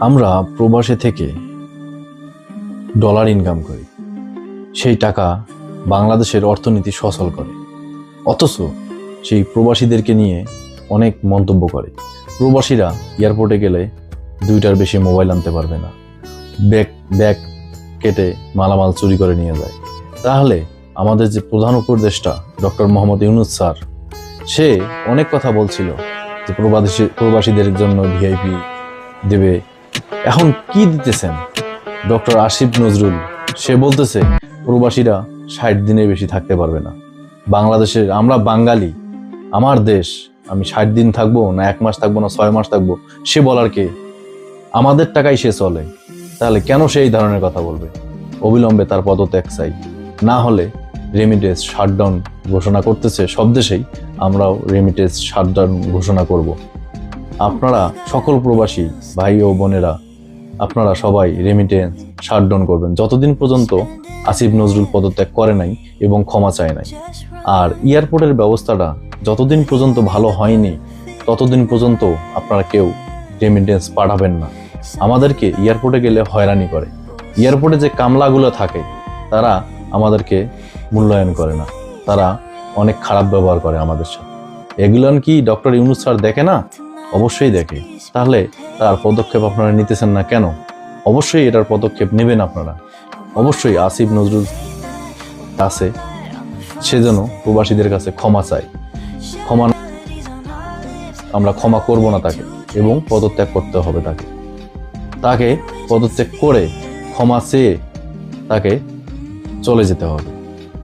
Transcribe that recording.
আমরা প্রবাসে থেকে ডলার ইনকাম করি, সেই টাকা বাংলাদেশের অর্থনীতি সচল করে। অথচ সেই প্রবাসীদেরকে নিয়ে অনেক মন্তব্য করে। প্রবাসীরা এয়ারপোর্টে গেলে 2টার বেশি মোবাইল আনতে পারবে না, ব্যাগ কেটে মালামাল চুরি করে নিয়ে যায়। তাহলে আমাদের যে প্রধান উপদেষ্টা ডক্টর মোহাম্মদ ইউনূস স্যার, সে অনেক কথা বলছিল যে প্রবাসীদের জন্য ভিআইপি দেবে। এখন কি দিতেছেন ডক্টর আসিফ নজরুল? সে বলতেছে প্রবাসীরা 60 দিনের বেশি থাকতে পারবে না বাংলাদেশের। আমরা বাঙালি, আমার দেশ, আমি 60 দিন থাকবো না 1 মাস থাকবো না 6 মাস থাকবো, সে বলার কে? আমাদের টাকাই সে চলে, তাহলে কেন সে এই ধরনের কথা বলবে? অবিলম্বে তার পদত্যাগ চাই, না হলে রেমিটেন্স শাটডাউন ঘোষণা করতেছে সব দেশেই, আমরাও রেমিটেন্স শাটডাউন ঘোষণা করব। আপনারা সকল প্রবাসী ভাই ও বোনেরা, আপনারা সবাই রেমিটেন্স শাটডাউন করবেন যতদিন পর্যন্ত আসিফ নজরুল পদত্যাগ করে নাই এবং ক্ষমা চায় নাই। আর এয়ারপোর্টের ব্যবস্থাটা যতদিন পর্যন্ত ভালো হয়নি ততদিন পর্যন্ত আপনারা কেউ রেমিটেন্স পাঠাবেন না। আমাদেরকে এয়ারপোর্টে গেলে হয়রানি করে। এয়ারপোর্টে যে কামলাগুলো থাকে তারা আমাদেরকে মূল্যায়ন করে না, তারা অনেক খারাপ ব্যবহার করে আমাদের সাথে। এগুলো কি ডক্টর ইউনূস স্যার দেখে না? অবশ্যই দেখে। তাহলে তার পদক্ষেপ আপনারা নিতেছেন না কেন? অবশ্যই এটার পদক্ষেপ নেবেন আপনারা। অবশ্যই আসিফ নজরুল আছে, সেজন্য প্রবাসীদের কাছে ক্ষমা চাই। আমরা ক্ষমা করব না তাকে, এবং পদত্যাগ করতে হবে তাকে পদত্যাগ করে ক্ষমা চেয়ে তাকে চলে যেতে হবে।